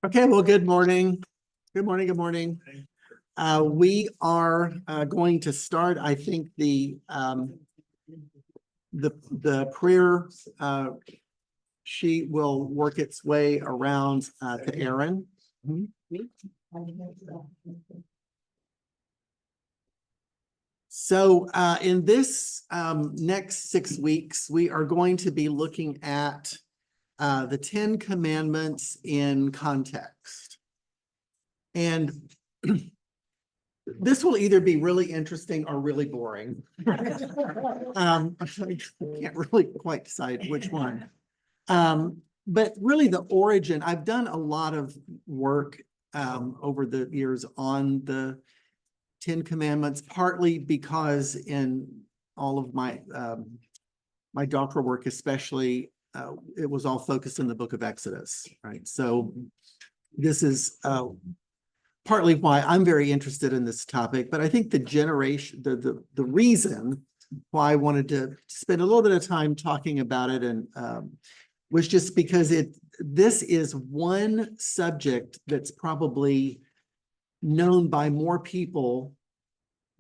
Okay, well, good morning. Good morning, good morning. We are going to start, I think, the prayer sheet will work its way around to Aaron. So in this next 6 weeks, we are going to be looking at the 10 Commandments in context. And this will either be really interesting or really boring. I can't really quite decide which one. But really the origin, I've done a lot of work over the years on the 10 Commandments, partly because in all of my my doctoral work, especially, it was all focused in the book of Exodus, right? So this is partly why I'm very interested in this topic, but I think the reason why I wanted to spend a little bit of time talking about it and was just because this is one subject that's probably known by more people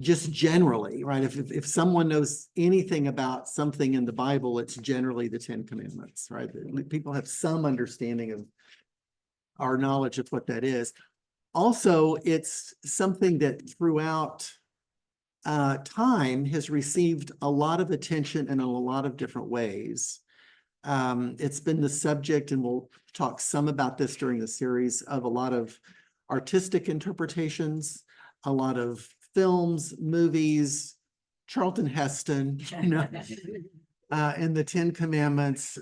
just generally, right? If someone knows anything about something in the Bible, it's generally the 10 Commandments, right? People have some understanding of our knowledge of what that is. Also, it's something that throughout time has received a lot of attention in a lot of different ways. It's been the subject, and we'll talk some about this during the series, of a lot of artistic interpretations, a lot of films, movies, Charlton Heston, and the 10 Commandments.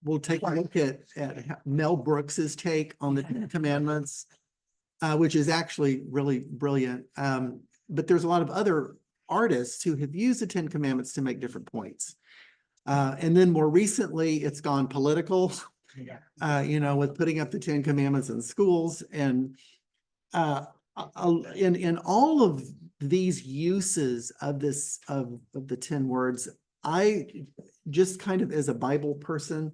We'll take a look at Mel Brooks's take on the 10 Commandments. Which is actually really brilliant. But there's a lot of other artists who have used the 10 Commandments to make different points. And then more recently, it's gone political, with putting up the 10 Commandments in schools. And in all of these uses of the 10 words, I just kind of, as a Bible person,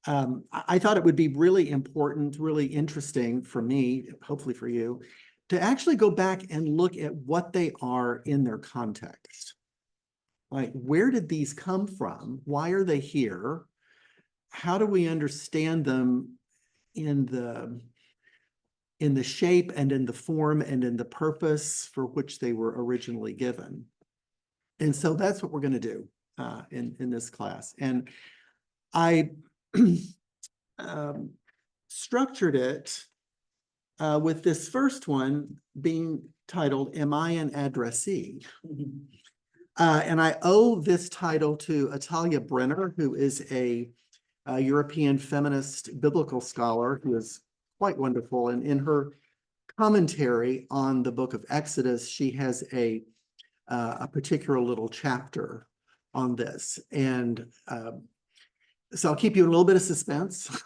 I thought it would be really important, really interesting for me, hopefully for you, to actually go back and look at what they are in their context. Like, where did these come from? Why are they here? How do we understand them in the shape and in the form and in the purpose for which they were originally given? And so that's what we're going to do in this class. And I structured it with this first one being titled, Am I an Addressee? And I owe this title to Atalia Brenner, who is a European feminist biblical scholar who is quite wonderful. And in her commentary on the book of Exodus, she has a particular little chapter on this. And so I'll keep you in a little bit of suspense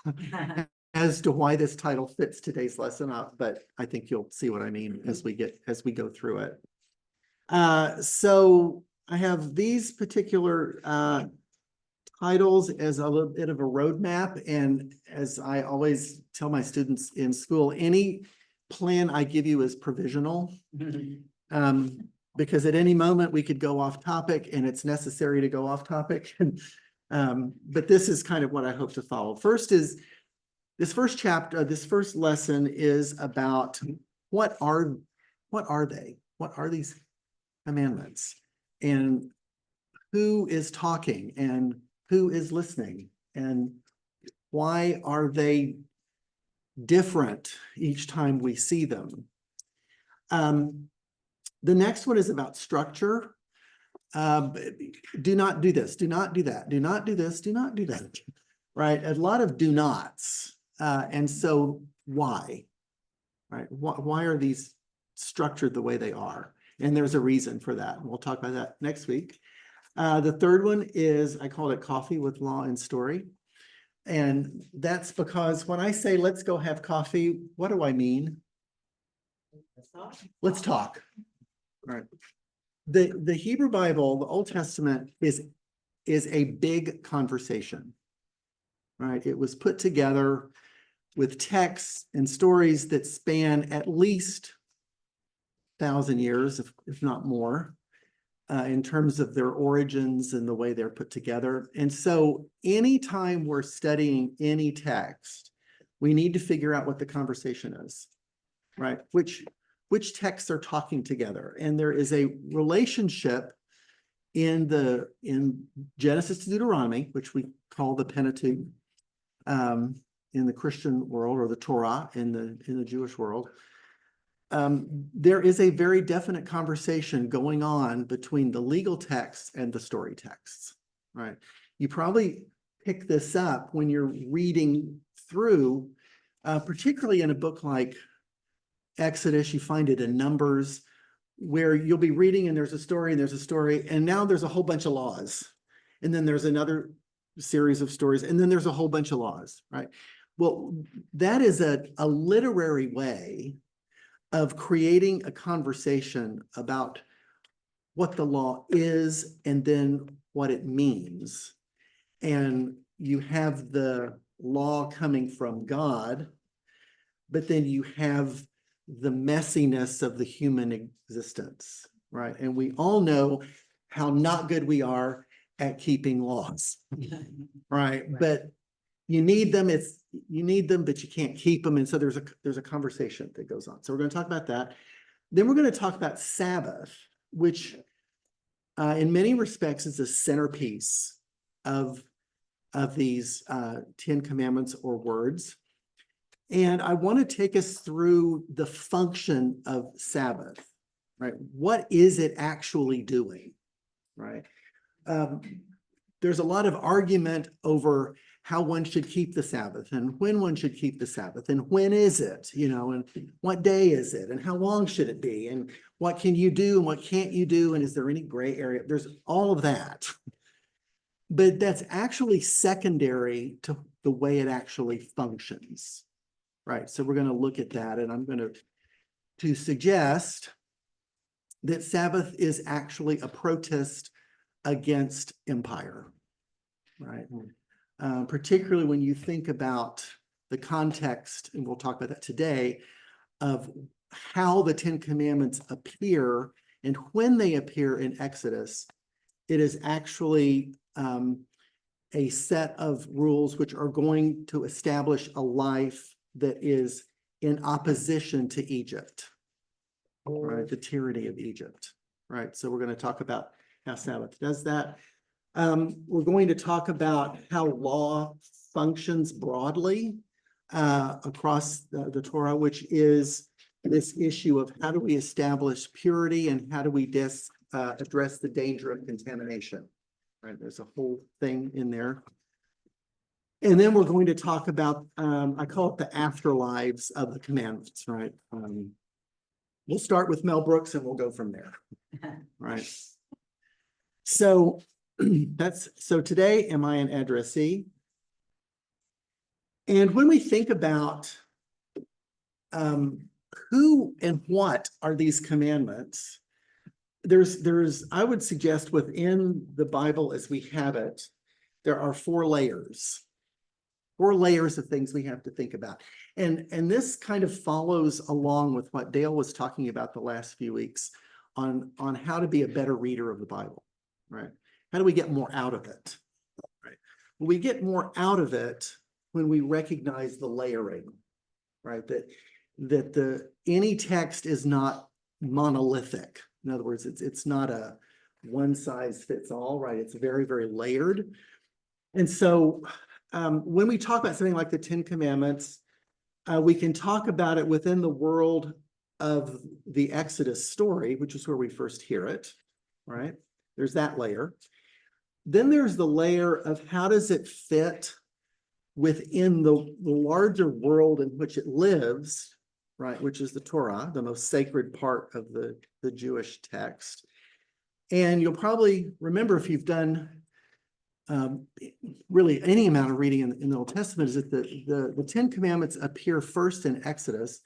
as to why this title fits today's lesson up, but I think you'll see what I mean as we go through it. So I have these particular titles as a little bit of a roadmap, and as I always tell my students in school, any plan I give you is provisional. Because at any moment we could go off topic, and it's necessary to go off topic. But this is kind of what I hope to follow. First is this first chapter, this first lesson is about what are they? What are these commandments? And who is talking and who is listening? And why are they different each time we see them? The next one is about structure. Do not do this, do not do that, do not do this, do not do that, right? A lot of do nots. And so why, right? Why are these structured the way they are? And there's a reason for that. We'll talk about that next week. The third one is, I called it Coffee with Law and Story. And that's because when I say, let's go have coffee, what do I mean? Let's talk. All right. The Hebrew Bible, the Old Testament, is a big conversation, right? It was put together with texts and stories that span at least 1,000 years, if not more, in terms of their origins and the way they're put together. And so anytime we're studying any text, we need to figure out what the conversation is, right? Which texts are talking together. And there is a relationship in Genesis to Deuteronomy, which we call the Pentateuch, in the Christian world, or the Torah in the Jewish world. There is a very definite conversation going on between the legal texts and the story texts, right? You probably pick this up when you're reading through, particularly in a book like Exodus. You find it in Numbers, where you'll be reading and there's a story and there's a story, and now there's a whole bunch of laws. And then there's another series of stories, and then there's a whole bunch of laws, right? Well, that is a literary way of creating a conversation about what the law is and then what it means. And you have the law coming from God, but then you have the messiness of the human existence, right? And we all know how not good we are at keeping laws, right? But you need them, but you can't keep them. And so there's a conversation that goes on. So we're going to talk about that. Then we're going to talk about Sabbath, which in many respects is a centerpiece of these 10 commandments or words. And I want to take us through the function of Sabbath, right? What is it actually doing, right? There's a lot of argument over how one should keep the Sabbath and when one should keep the Sabbath and when is it, and what day is it and how long should it be and what can you do and what can't you do and is there any gray area? There's all of that. But that's actually secondary to the way it actually functions, right? So we're going to look at that, and I'm going to suggest that Sabbath is actually a protest against empire, right? Particularly when you think about the context, and we'll talk about that today, of how the 10 Commandments appear and when they appear in Exodus. It is actually a set of rules which are going to establish a life that is in opposition to Egypt, right? The tyranny of Egypt, right? So we're going to talk about how Sabbath does that. We're going to talk about how law functions broadly across the Torah, which is this issue of how do we establish purity and how do we address the danger of contamination, right? There's a whole thing in there. And then we're going to talk about, I call it the afterlives of the commandments, right? We'll start with Mel Brooks and we'll go from there, right? So today, am I an addressee? And when we think about who and what are these commandments, I would suggest within the Bible as we have it, there are four layers of things we have to think about. And this kind of follows along with what Dale was talking about the last few weeks on how to be a better reader of the Bible, right? How do we get more out of it, right? Well, we get more out of it when we recognize the layering, right? That any text is not monolithic. In other words, it's not a one size fits all, right? It's very, very layered. And so when we talk about something like the 10 Commandments, we can talk about it within the world of the Exodus story, which is where we first hear it, right? There's that layer. Then there's the layer of how does it fit within the larger world in which it lives, right? Which is the Torah, the most sacred part of the Jewish text. And you'll probably remember, if you've done really any amount of reading in the Old Testament, is that the 10 Commandments appear first in Exodus,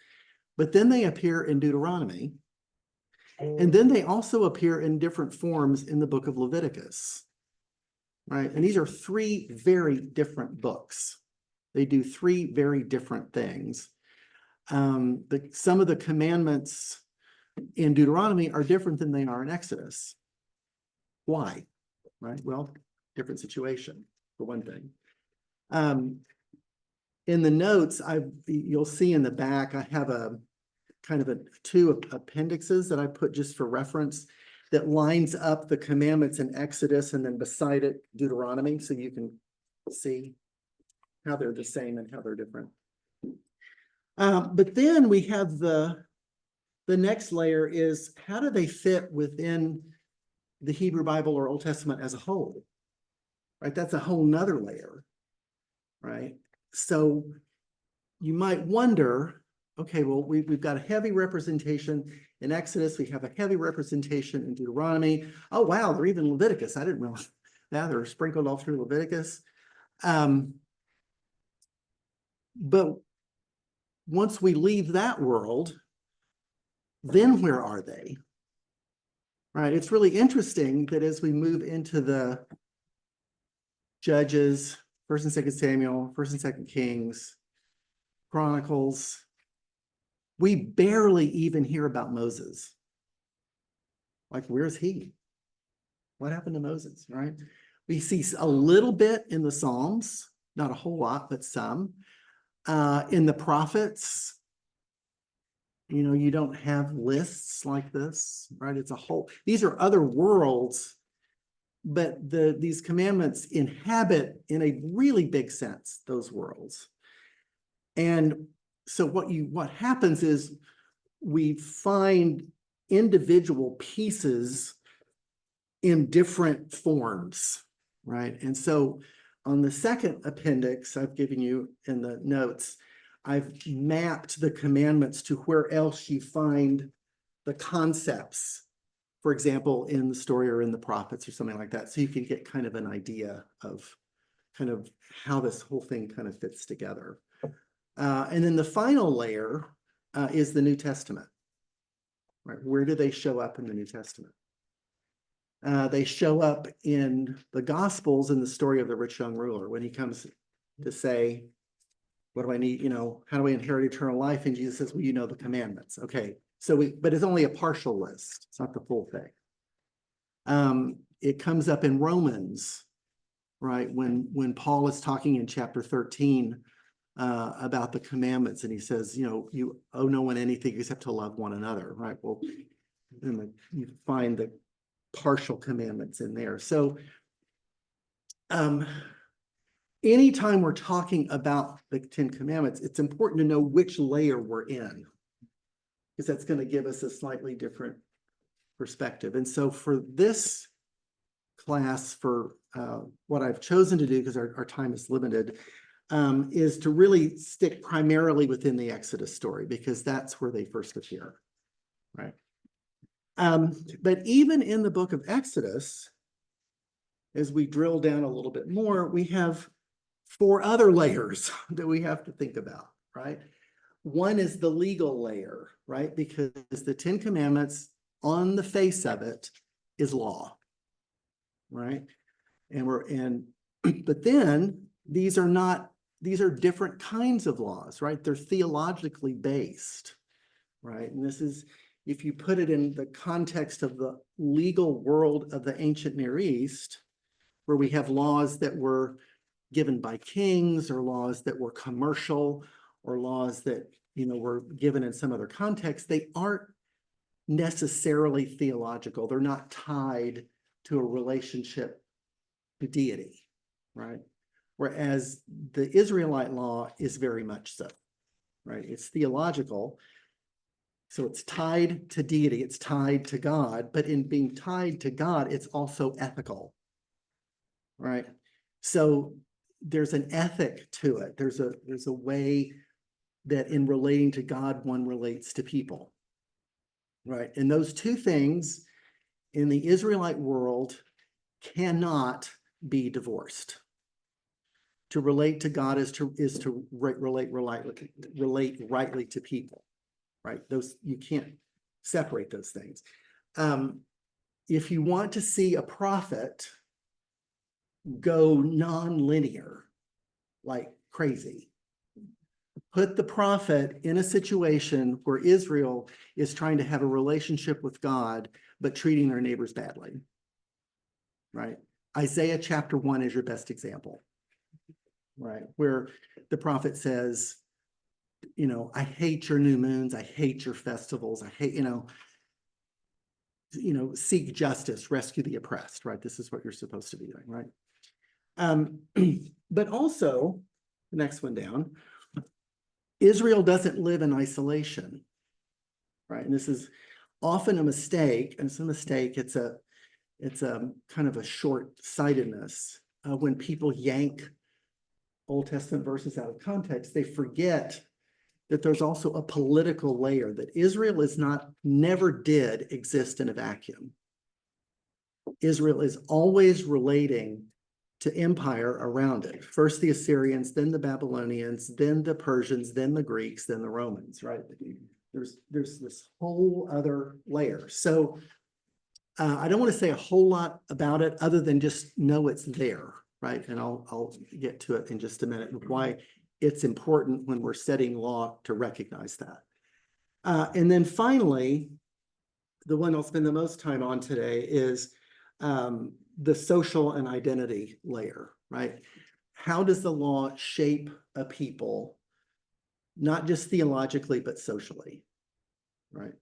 but then they appear in Deuteronomy. And then they also appear in different forms in the book of Leviticus, right? And these are three very different books, They do three very different things. Some of the commandments in Deuteronomy are different than they are in Exodus. Why? Right? Well, different situation, for one thing. In the notes, you'll see in the back, I have a kind of two appendixes that I put just for reference that lines up the commandments in Exodus and then beside it Deuteronomy, so you can see how they're the same and how they're different. But then we have the next layer is, how do they fit within the Hebrew Bible or Old Testament as a whole? Right? That's a whole nother layer, right? So you might wonder, okay, well, we've got a heavy representation in Exodus. We have a heavy representation in Deuteronomy. Oh, wow, they're even Leviticus. I didn't realize that. They're sprinkled all through Leviticus. But once we leave that world, then where are they? Right? It's really interesting that as we move into the Judges, 1st and 2nd Samuel, 1st and 2nd Kings, Chronicles, we barely even hear about Moses. Like, where's he? What happened to Moses, right? We see a little bit in the Psalms, not a whole lot, but some. In the prophets, you don't have lists like this, right? It's a whole, these are other worlds, but these commandments inhabit in a really big sense those worlds. And so what happens is we find individual pieces in different forms, right? And so on the second appendix I've given you in the notes, I've mapped the commandments to where else you find the concepts, for example, in the story or in the prophets or something like that. So you can get kind of an idea of kind of how this whole thing kind of fits together. And then the final layer is the New Testament, right? Where do they show up in the New Testament? They show up in the Gospels in the story of the rich young ruler when he comes to say, what do I need? How do I inherit eternal life? And Jesus says, well, you know the commandments. Okay, so but it's only a partial list. It's not the full thing. It comes up in Romans, right? When Paul is talking in chapter 13 about the commandments, and he says, you owe no one anything except to love one another, right? Well, you find the partial commandments in there. So anytime we're talking about the 10 commandments, it's important to know which layer we're in, because that's going to give us a slightly different perspective. And so for this class, for what I've chosen to do, because our time is limited, is to really stick primarily within the Exodus story, because that's where they first appear, right? But even in the book of Exodus, as we drill down a little bit more, we have 4 other layers that we have to think about, right? One is the legal layer, right? Because the 10 commandments, on the face of it, is law, right? But then these are different kinds of laws, right? They're theologically based, right? And this is, if you put it in the context of the legal world of the ancient Near East, where we have laws that were given by kings, or laws that were commercial, or laws that were given in some other context, they aren't necessarily theological. They're not tied to a relationship to deity, right? Whereas the Israelite law is very much so, right? It's theological. So it's tied to deity, it's tied to God, but in being tied to God, it's also ethical, right? So there's an ethic to it. There's a way that in relating to God, one relates to people, right? And those two things in the Israelite world cannot be divorced. To relate to God is to relate rightly to people, right? Those, you can't separate those things. If you want to see a prophet go non-linear, like crazy. Put the prophet in a situation where Israel is trying to have a relationship with God, but treating their neighbors badly, right? Isaiah chapter 1 is your best example, right? Where the prophet says, you know, I hate your new moons. I hate your festivals. I hate, seek justice, rescue the oppressed, right? This is what you're supposed to be doing, right? But also, the next one down, Israel doesn't live in isolation, right? And this is often a mistake, and it's a mistake. It's a kind of a short-sightedness. When people yank Old Testament verses out of context, they forget that there's also a political layer, that Israel never did exist in a vacuum. Israel is always relating to empire around it. First the Assyrians, then the Babylonians, then the Persians, then the Greeks, then the Romans, right? There's this whole other layer. So I don't want to say a whole lot about it other than just know it's there, right? And I'll get to it in just a minute and why it's important when we're setting law to recognize that. And then finally, the one I'll spend the most time on today is the social and identity layer, right? How does the law shape a people, not just theologically, but socially, right?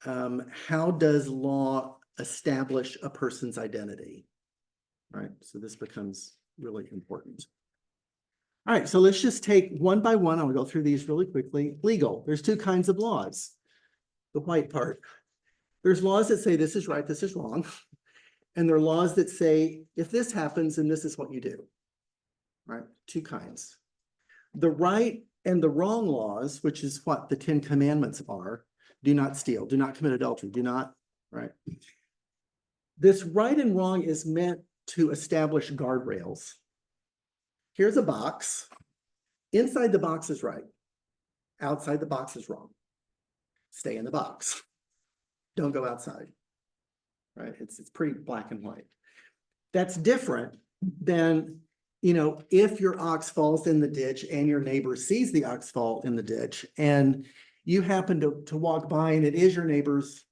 How does law establish a person's identity, right? So this becomes really important. All right, so let's just take one by one. I'll go through these really quickly. Legal, there's two kinds of laws. The white part. There's laws that say this is right, this is wrong. And there are laws that say, if this happens, then this is what you do, right? Two kinds. The right and the wrong laws, which is what the 10 Commandments are, do not steal, do not commit adultery, do not, right? This right and wrong is meant to establish guardrails. Here's a box. Inside the box is right. Outside the box is wrong. Stay in the box. Don't go outside. Right? It's pretty black and white. That's different than, if your ox falls in the ditch and your neighbor sees the ox fall in the ditch and you happen to walk by and it is your neighbor's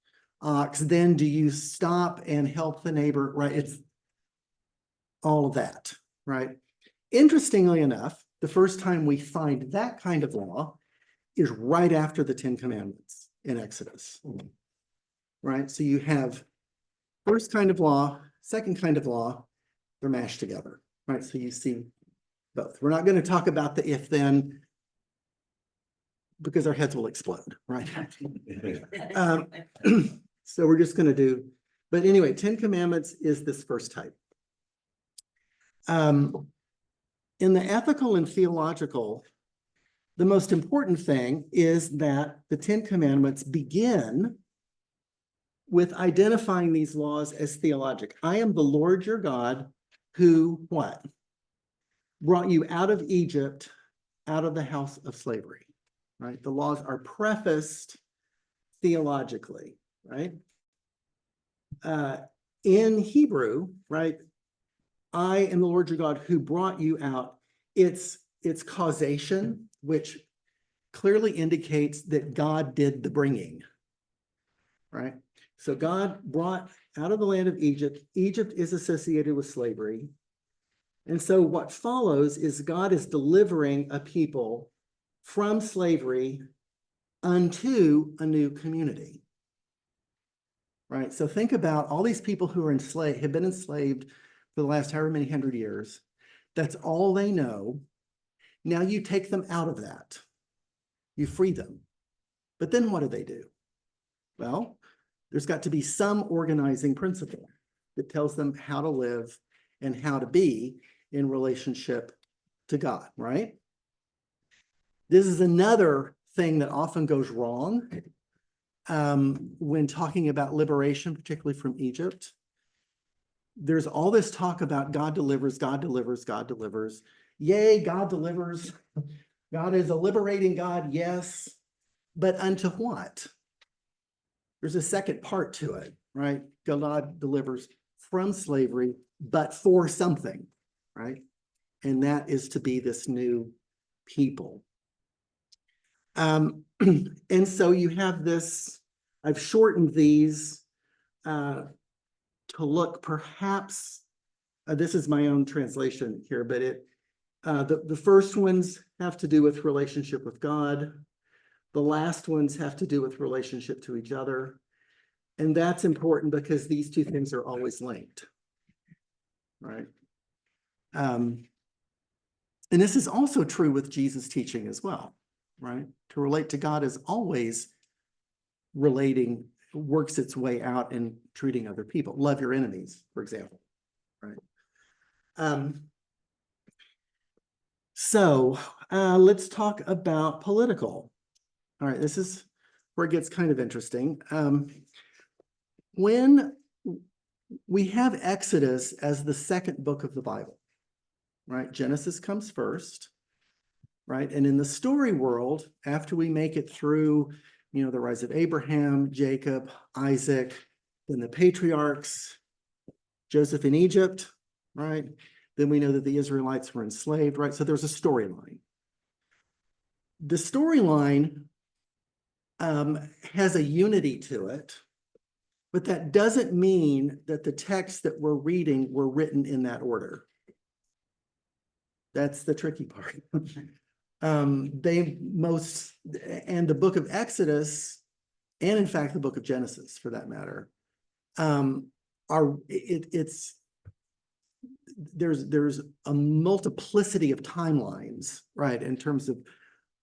ox, then do you stop and help the neighbor? Right? It's all of that, right? Interestingly enough, the first time we find that kind of law is right after the 10 Commandments in Exodus, right? So you have first kind of law, second kind of law, they're mashed together, right? So you see both. We're not going to talk about the if then because our heads will explode, right? So we're just going to but anyway, 10 Commandments is this first type. In the ethical and theological, the most important thing is that the 10 Commandments begin with identifying these laws as theologic. I am the Lord your God who, what? Brought you out of Egypt, out of the house of slavery, right? The laws are prefaced theologically, right? In Hebrew, right? I am the Lord your God who brought you out. It's causation, which clearly indicates that God did the bringing, right? So God brought out of the land of Egypt. Egypt is associated with slavery. And so what follows is God is delivering a people from slavery unto a new community, right? So think about all these people who are enslaved, have been enslaved for the last however many hundred years. That's all they know. Now you take them out of that. You free them. But then what do? Well, there's got to be some organizing principle that tells them how to live and how to be in relationship to God, right? This is another thing that often goes wrong when talking about liberation, particularly from Egypt. There's all this talk about God delivers, God delivers, God delivers. Yay, God delivers. God is a liberating God, yes. But unto what? There's a second part to it, right? God delivers from slavery, but for something, right? And that is to be this new people. And so you have this, I've shortened these to look perhaps, this is my own translation here, but the first ones have to do with relationship with God. The last ones have to do with relationship to each other. And that's important because these two things are always linked, right? And this is also true with Jesus' teaching as well, right? To relate to God is always relating, works its way out in treating other people. Love your enemies, for example, right? So let's talk about political. All right, this is where it gets kind of interesting. When we have Exodus as the second book of the Bible, right? Genesis comes first, right? And in the story world, after we make it through, the rise of Abraham, Jacob, Isaac, then the patriarchs, Joseph in Egypt, right? Then we know that the Israelites were enslaved, right? So there's a storyline. The storyline has a unity to it, but that doesn't mean that the texts that we're reading were written in that order. That's the tricky part. And the book of Exodus, and in fact, the book of Genesis for that matter, there's a multiplicity of timelines, right, in terms of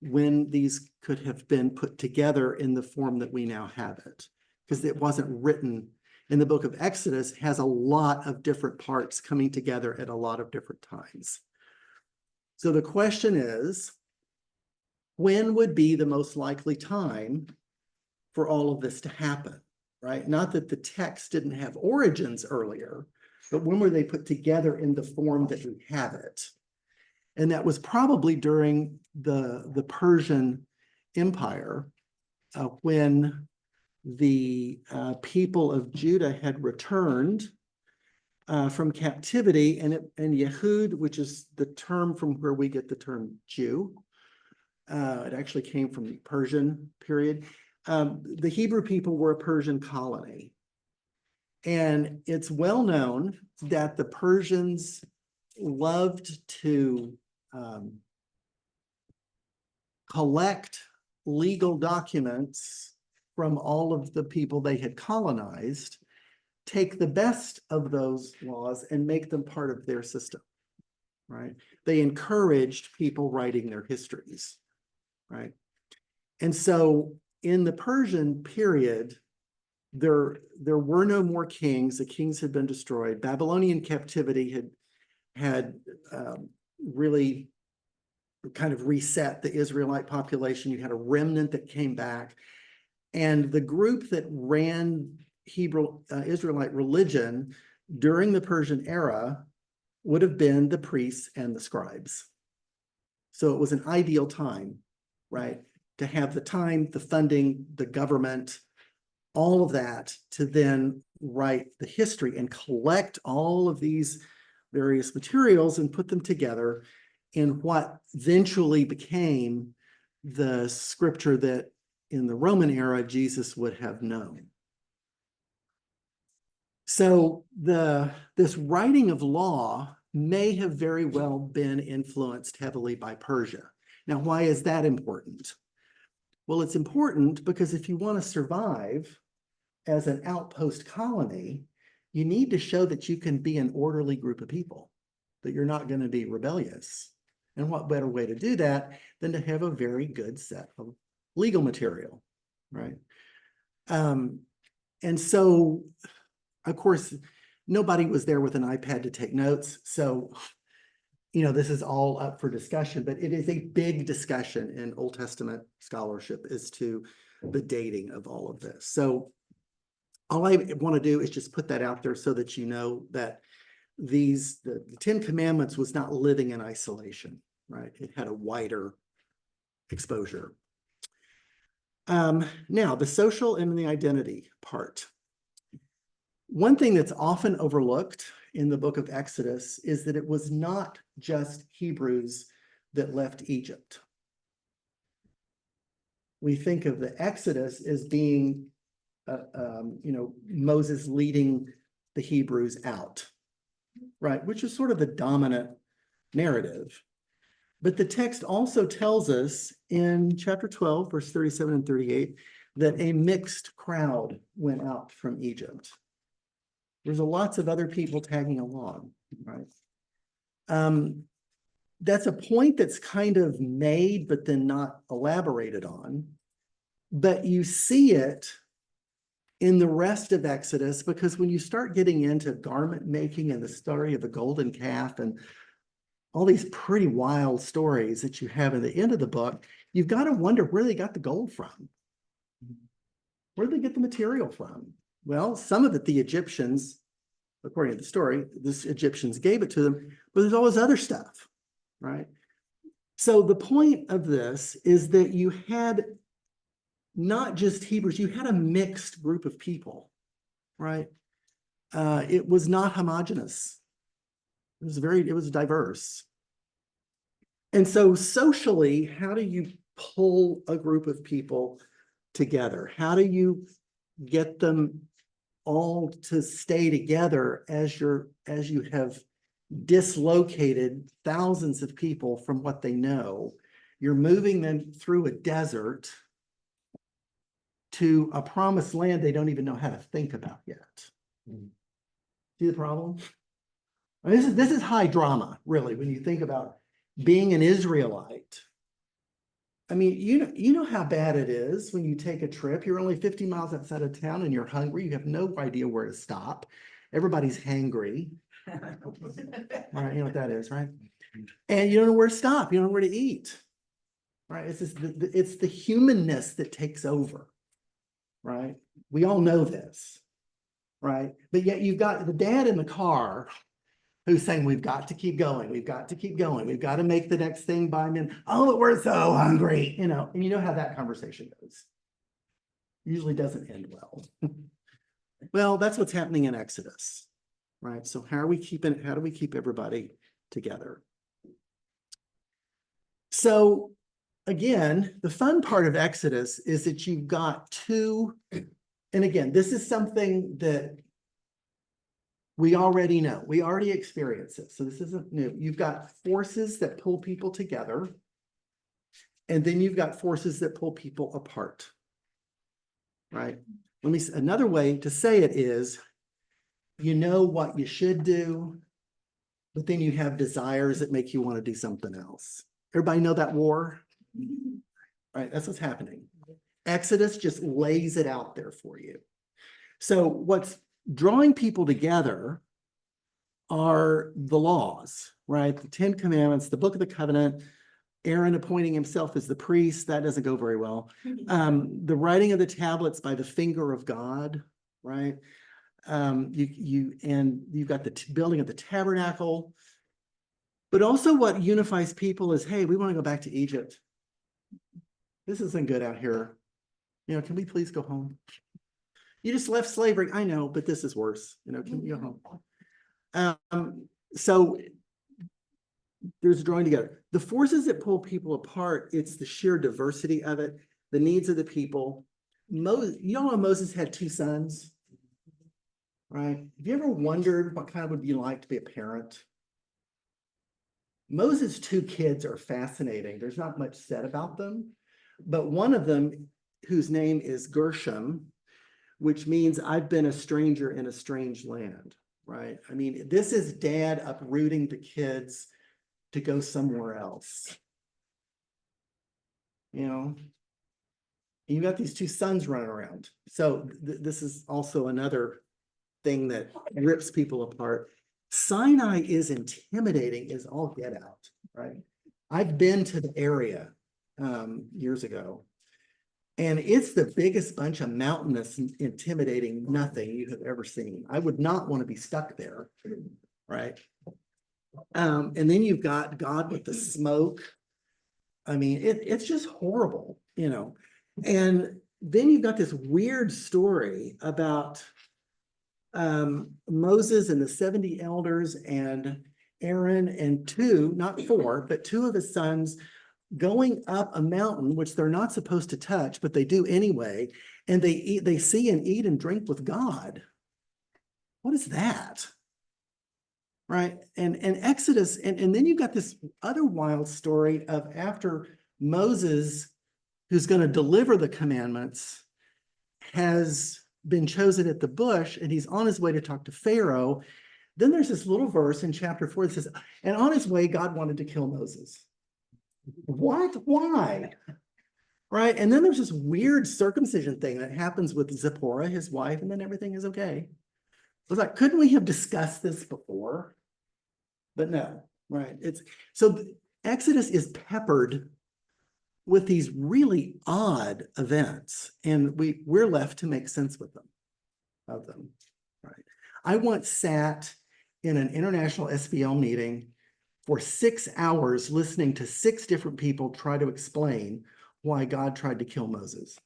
when these could have been put together in the form that we now have it, because it wasn't written. In the book of Exodus has a lot of different parts coming together at a lot of different times. So the question is, when would be the most likely time for all of this to happen, right? Not that the text didn't have origins earlier, but when were they put together in the form that we have it? And that was probably during the Persian Empire, when the people of Judah had returned from captivity, and Yehud, which is the term from where we get the term Jew, it actually came from the Persian period. The Hebrew people were a Persian colony. And it's well known that the Persians loved to collect legal documents from all of the people they had colonized, take the best of those laws and make them part of their system, right? They encouraged people writing their histories, right? And so in the Persian period, there were no more kings. The kings had been destroyed. Babylonian captivity had really kind of reset the Israelite population. You had a remnant that came back. And the group that ran Hebrew Israelite religion during the Persian era would have been the priests and the scribes. So it was an ideal time, right? To have the time, the funding, the government, all of that to then write the history and collect all of these various materials and put them together in what eventually became the scripture that in the Roman era Jesus would have known. So this writing of law may have very well been influenced heavily by Persia. Now, why is that important? Well, it's important because if you want to survive as an outpost colony, you need to show that you can be an orderly group of people, that you're not going to be rebellious. And what better way to do that than to have a very good set of legal material, right? And so, of course, nobody was there with an iPad to take notes. So, this is all up for discussion, but it is a big discussion in Old Testament scholarship as to the dating of all of this. So all I want to do is just put that out there so that you know that the 10 Commandments was not living in isolation, right? It had a wider exposure. Now, the social and the identity part. One thing that's often overlooked in the book of Exodus is that it was not just Hebrews that left Egypt. We think of the Exodus as being, Moses leading the Hebrews out, right? Which is sort of the dominant narrative. But the text also tells us in chapter 12, verse 37 and 38, that a mixed crowd went out from Egypt. There's lots of other people tagging along, right? That's a point that's kind of made, but then not elaborated on. But you see it in the rest of Exodus, because when you start getting into garment making and the story of the golden calf and all these pretty wild stories that you have in the end of the book, you've got to wonder where they got the gold from. Where did they get the material from? Well, some of it the Egyptians, according to the story, the Egyptians gave it to them, but there's all this other stuff, right? So the point of this is that you had not just Hebrews, you had a mixed group of people, right? It was not homogeneous. It was diverse. And so socially, how do you pull a group of people together? How do you get them all to stay together as you have dislocated thousands of people from what they know? You're moving them through a desert to a promised land they don't even know how to think about yet. See the problem? I mean, this is high drama, really, when you think about being an Israelite. I mean, you know how bad it is when you take a trip. You're only 50 miles outside of town and you're hungry. You have no idea where to stop. Everybody's hangry. Right, you know what that is, right? And you don't know where to stop. You don't know where to eat. Right? It's the humanness that takes over. Right? We all know this. Right? But yet you've got the dad in the car who's saying, we've got to keep going. We've got to keep going. We've got to make the next thing by men. Oh, but we're so hungry, and you know how that conversation goes. Usually doesn't end well. Well, that's what's happening in Exodus, right? So how do we keep everybody together? So again, the fun part of Exodus is that you've got two, and again, this is something that we already know. We already experience it. So this isn't new. You've got forces that pull people together, and then you've got forces that pull people apart, right? Another way to say it is, you know what you should do, but then you have desires that make you want to do something else. Everybody know that war? Right, that's what's happening. Exodus just lays it out there for you. So what's drawing people together are the laws, right? The 10 Commandments, the Book of the Covenant, Aaron appointing himself as the priest, that doesn't go very well. The writing of the tablets by the finger of God, right? You've got the building of the tabernacle, but also what unifies people is, hey, we want to go back to Egypt. This isn't good out here. Can we please go home? You just left slavery. I know, but this is worse. Can you go home? So there's a drawing together. The forces that pull people apart, it's the sheer diversity of it, the needs of the people. You all know Moses had 2 sons, right? Have you ever wondered what kind of would be like to be a parent? Moses' 2 kids are fascinating. There's not much said about them, but one of them, whose name is Gershom, which means I've been a stranger in a strange land, right? I mean, this is dad uprooting the kids to go somewhere else. You got these 2 sons running around. So this is also another thing that rips people apart. Sinai is intimidating as all get out, right? I've been to the area years ago, and it's the biggest bunch of mountainous, intimidating nothing you have ever seen. I would not want to be stuck there, right? And then you've got God with the smoke. I mean, it's just horrible, And then you've got this weird story about Moses and the 70 elders, and Aaron and two, not four, but two of his sons going up a mountain, which they're not supposed to touch, but they do anyway. And they see and eat and drink with God. What is that? Right. And Exodus, and then you've got this other wild story of after Moses, who's going to deliver the commandments, has been chosen at the bush and he's on his way to talk to Pharaoh. Then there's this little verse in chapter 4 that says, and on his way, God wanted to kill Moses. What? Why? Right. And then there's this weird circumcision thing that happens with Zipporah, his wife, and then everything is okay. I was like, couldn't we have discussed this before? But no, right. So Exodus is peppered with these really odd events, and we're left to make sense of them. Right. I once sat in an international SBL meeting for 6 hours listening to 6 different people try to explain why God tried to kill Moses.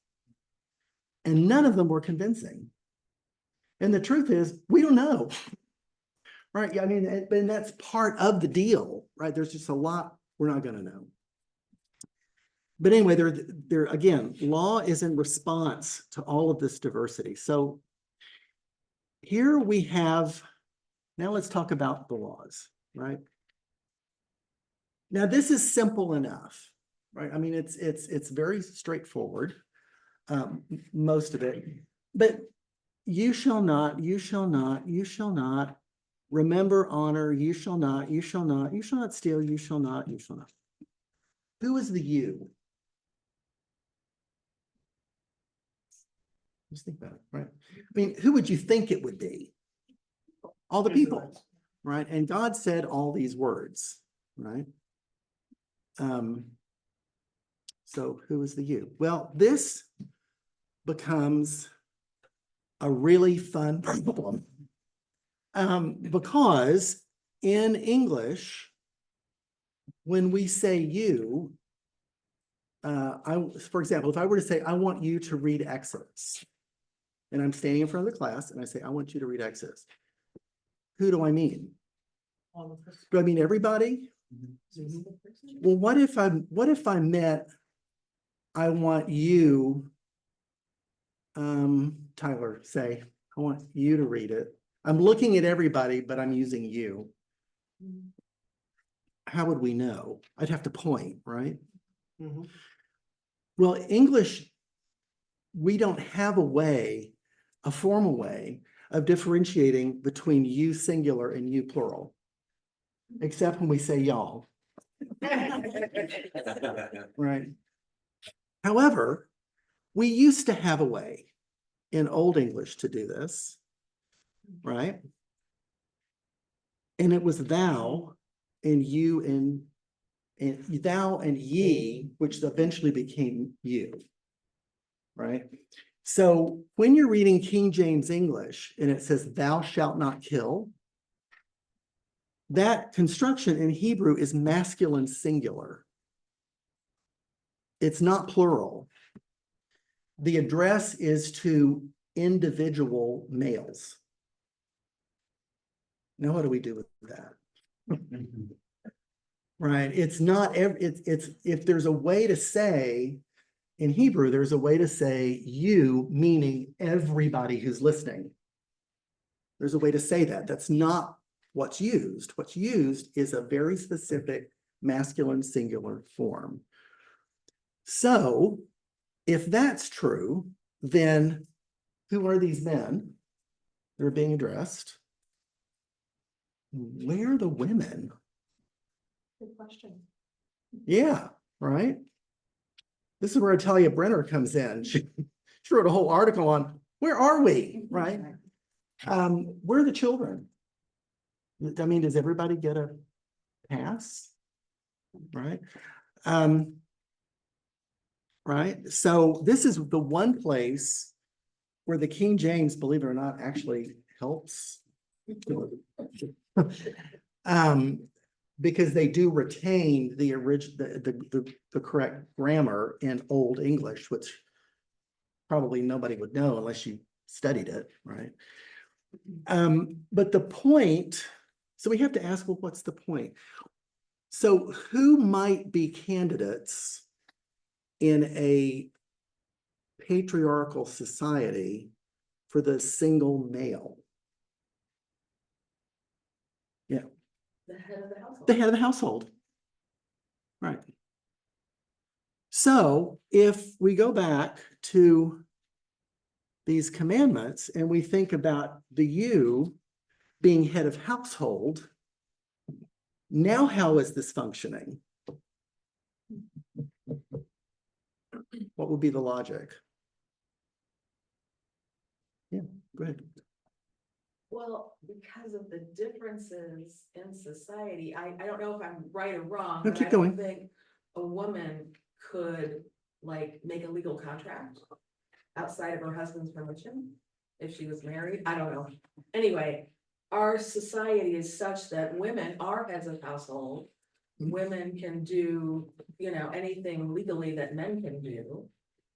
And none of them were convincing. And the truth is, we don't know. Right. I mean, and that's part of the deal, right? There's just a lot we're not going to know. But anyway, there again, law is in response to all of this diversity. So here we have, now let's talk about the laws, right? Now this is simple enough, right? I mean, it's very straightforward, most of it. But you shall not, remember, honor, you shall not steal, you shall not. Who is the you? Just think about it, right? I mean, who would you think it would be? All the people, right? And God said all these words, right? So who is the you? Well, this becomes a really fun problem. Because in English, when we say you, for example, if I were to say, I want you to read Exodus, and I'm standing in front of the class and I say, I want you to read Exodus, who do I mean? Do I mean everybody? Well, what if I meant, I want you, Tyler, say, I want you to read it. I'm looking at everybody, but I'm using you. How would we know? I'd have to point, right? Mm-hmm. Well, English, we don't have a formal way of differentiating between you singular and you plural, except when we say y'all. Right. However, we used to have a way in Old English to do this, right? And it was thou and you and thou and ye, which eventually became you, right? So when you're reading King James English and it says thou shalt not kill, that construction in Hebrew is masculine singular. It's not plural. The address is to individual males. Now, what do we do with that? Right. It's not, it's if there's a way to say, in Hebrew, there's a way to say you, meaning everybody who's listening. There's a way to say that. That's not what's used. What's used is a very specific masculine singular form. So if that's true, then who are these men that are being addressed? Where are the women? Good question. Yeah, right. This is where Atalia Brenner comes in. She wrote a whole article on where are we, right? Where are the children? I mean, does everybody get a pass? Right. Right. So this is the one place where the King James, believe it or not, actually helps. Because they do retain the original, the correct grammar in Old English, which probably nobody would know unless you studied it, right? But the point So we have to ask, well, what's the point? So who might be candidates in a patriarchal society for the single male? Yeah, The head of the household. the head of the household. Right. So if we go back to these commandments and we think about the you being head of household, now how is this functioning? What would be the logic? Yeah, go ahead. Well, because of the differences in society, I don't know if I'm right or wrong, No, but keep I don't going. think a woman could like make a legal contract outside of her husband's permission if she was married. I don't know. Anyway, our society is such that women are heads of household. Women can do, anything legally that men can do.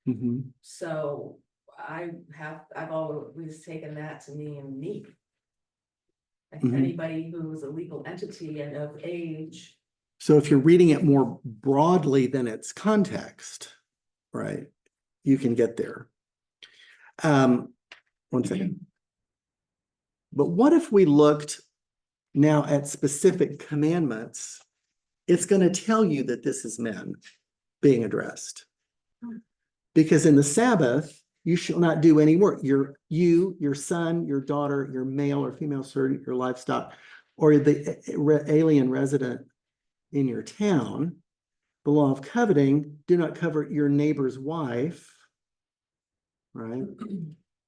Mhm. So I've always taken that to mean me. Like Mhm. anybody who's a legal entity and of age. So if you're reading it more broadly than its context, right, you can get there. 1 second. But what if we looked now at specific commandments? It's going to tell you that this is men being addressed. Because in the Sabbath, you shall not do any work. Your son, your daughter, your male or female servant, your livestock, or the alien resident in your town. The law of coveting, do not covet your neighbor's wife, right?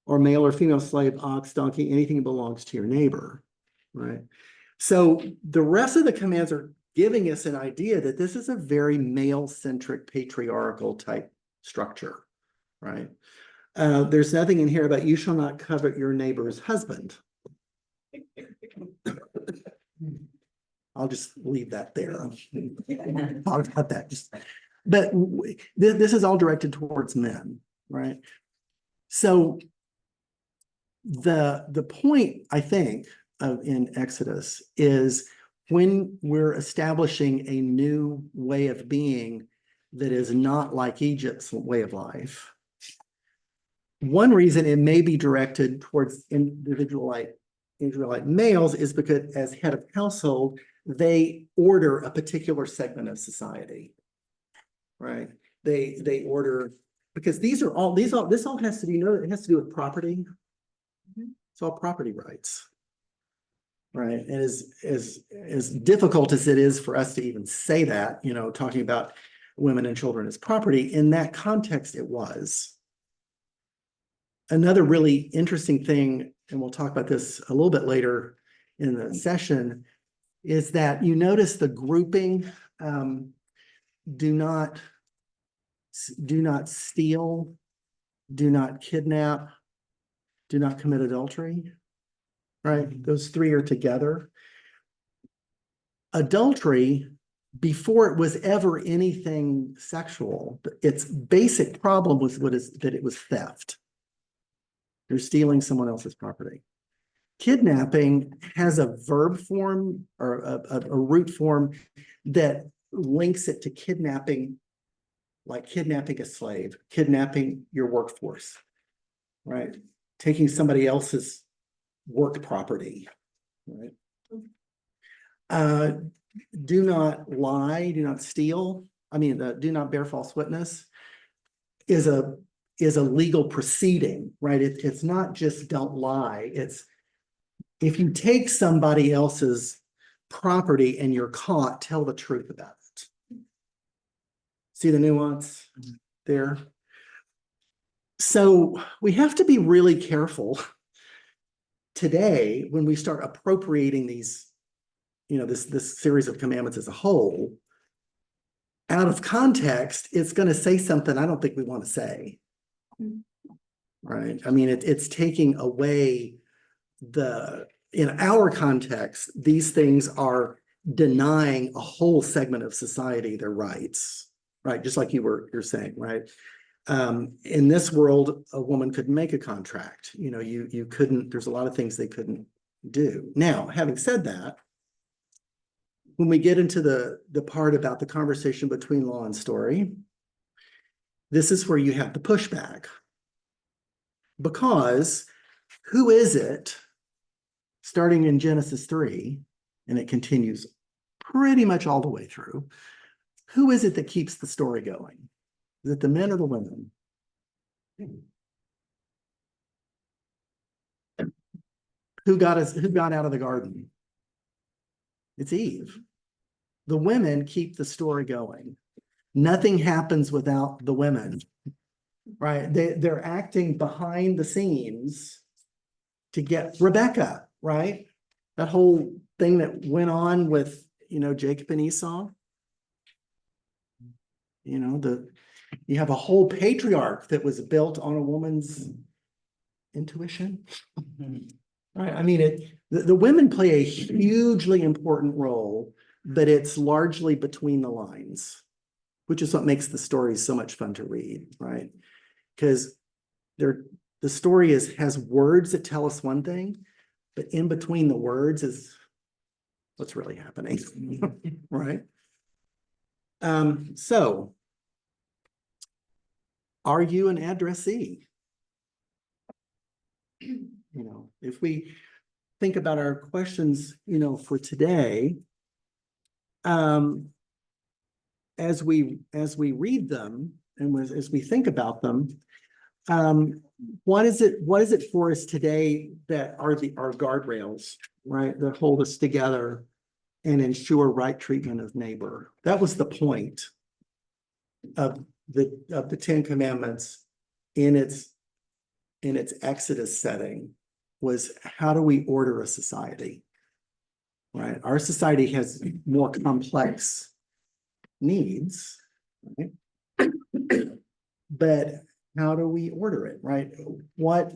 Or male or female slave, ox, donkey, anything that belongs to your neighbor, right? So the rest of the commands are giving us an idea that this is a very male-centric patriarchal type structure, right? There's nothing in here about you shall not covet your neighbor's husband. I'll just leave that there. Talk about that. But this is all directed towards men, right? So the point, I think, in Exodus is when we're establishing a new way of being that is not like Egypt's way of life. One reason it may be directed towards Israelite males is because as head of household, they order a particular segment of society, right? They order, because this all has to be, it has to do with property. It's all property rights, right? And as difficult as it is for us to even say that, talking about women and children as property, in that context, it was. Another really interesting thing, and we'll talk about this a little bit later in the session, is that you notice the grouping, do not steal, do not kidnap, do not commit adultery, right? Those three are together. Adultery, before it was ever anything sexual, its basic problem was that it was theft. You're stealing someone else's property. Kidnapping has a verb form or a root form that links it to kidnapping, like kidnapping a slave, kidnapping your workforce, right? Taking somebody else's work property, right? Do not lie, do not steal. Do not bear false witness is a legal proceeding, right? It's not just don't lie. It's if you take somebody else's property and you're caught, tell the truth about it. See the nuance there? So we have to be really careful today when we start appropriating these, this series of commandments as a whole. Out of context, it's going to say something I don't think we want to say. Right? It's taking away in our context, these things are denying a whole segment of society their rights, right? Just like you're saying, right? In this world, a woman could make a contract. You couldn't, there's a lot of things they couldn't do. Now, having said that, when we get into the part about the conversation between law and story, this is where you have the pushback. Because who is it, starting in Genesis 3, and it continues pretty much all the way through, who is it that keeps the story going? Is it the men or the women? Who got out of the garden? It's Eve. The women keep the story going. Nothing happens without the women, right? They're acting behind the scenes to get Rebecca, right? That whole thing that went on with, Jacob and Esau. You have a whole patriarch that was built on a woman's intuition. Right. I mean, the women play a hugely important role, but it's largely between the lines, which is what makes the story so much fun to read, right? Because the story has words that tell us one thing, but in between the words is what's really happening, right? So are you an addressee? If we think about our questions, for today, as we read them and as we think about them, what is it for us today that are our guardrails, right? That hold us together and ensure right treatment of neighbor. That was the point of the Ten Commandments in its Exodus setting, was how do we order a society, right? Our society has more complex needs, right? But how do we order it, right? What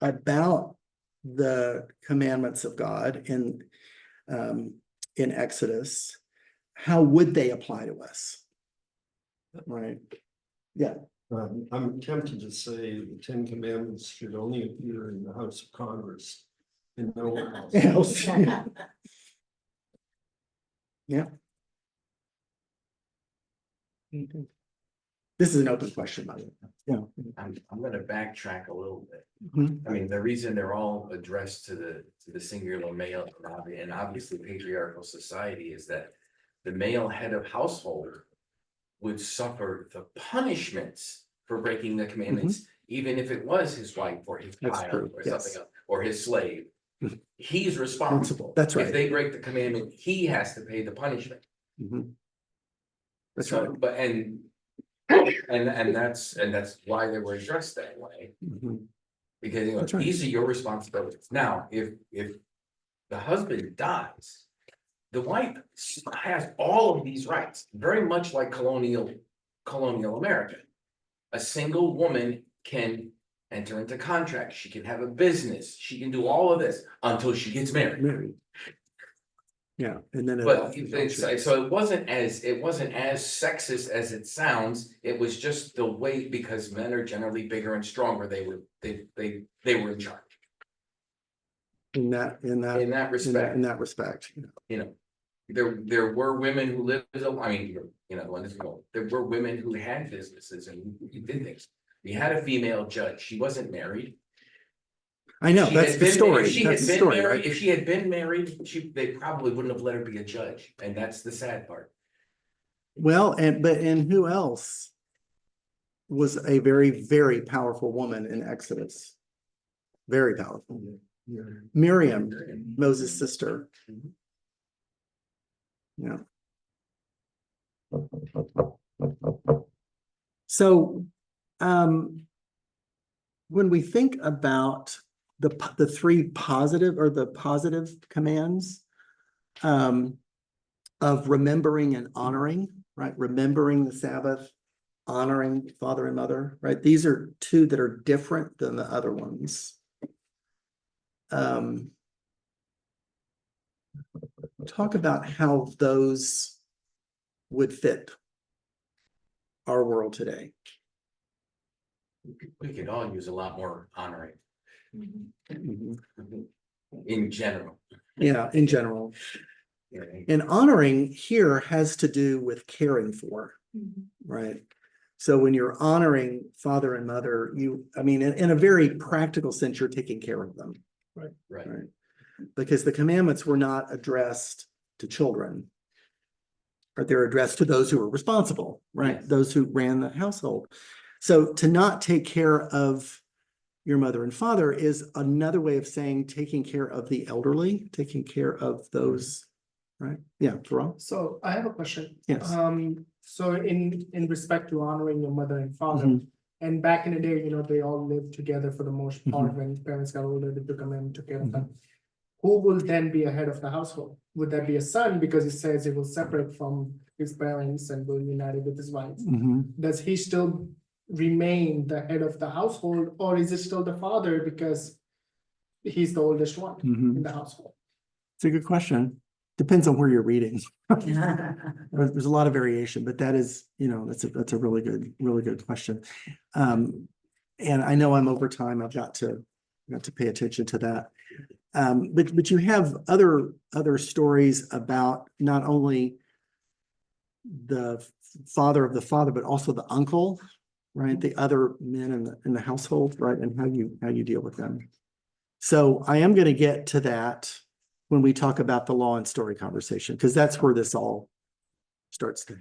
about the commandments of God in Exodus, how would they apply to us, right? Yeah. I'm tempted to say the Ten Commandments should only appear in the House of Congress and nowhere else. Yeah. This is an open question, by the way. Yeah. I'm gonna backtrack a little bit. Mhm. I mean, the reason they're all addressed to the singular male and obviously patriarchal society is that the male head of household would suffer the punishments for breaking the commandments, even if it was his wife or his That's child true, or yes. something else, or his slave. Mhm. He's responsible. That's right. If they break the commandment, he has to pay the punishment. Mhm. That's So, right. but and that's why they were addressed that way. Mhm. Because That's right. these are your responsibilities. Now, if the husband dies, the wife has all of these rights, very much like colonial America. A single woman can enter into contracts, she can have a business, she can do all of this until she gets married. Married. Yeah, and then But so it wasn't as sexist as it sounds. It was just the way, because men are generally bigger and stronger. They were in charge in that respect. in that respect. You know, there were women who lived. I mean, there were women who had businesses and who did things. We had a female judge. She wasn't married. I know, that's the story. If she That's had the been story, married, right? if she had been married, they probably wouldn't have let her be a judge, and that's the sad part. Well, and who else was a very, very powerful woman in Exodus? Very powerful. Miriam, Moses' sister. Yeah. So, when we think about the three positive or the positive commands, of remembering and honoring, right? Remembering the Sabbath, honoring father and mother, right? These are two that are different than the other ones. Talk about how those would fit our world today. We could all use a lot more honoring Mhm. in general. Yeah, in general. And honoring here has to do with caring for, right? So when you're honoring father and mother, I mean, in a very practical sense, you're taking care of them, Right. right? Because the commandments were not addressed to children. But they're addressed to those who are responsible, right? Yes. Those who ran the household. So to not take care of your mother and father is another way of saying taking care of the elderly, taking care of those, right? Yeah, Jerome? So I have a question. Yes. So in respect to honoring your mother and father, Mhm. and back in the day, they all lived together for the most part. When parents got older, they took them in and took care of them. Who will then be a head of the household? Would that be a son because it says he will separate from his parents and will unite with his wife? Mhm. Does he still remain the head of the household, or is it still the father because he's the oldest one Mhm. in the household? It's a good question. Depends on where you're reading. There's a lot of variation, but that is, that's a really good question. And I know I'm over time. I've got to pay attention to that. But you have other stories about not only the father of the father, but also the uncle, right? The other men in the household, right? And how you deal with them. So I am going to get to that when we talk about the law and story conversation, because that's where this all starts to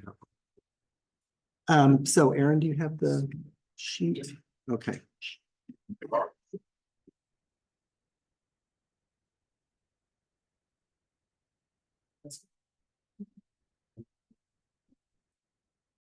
happen. So Aaron, do you have the sheet? Okay.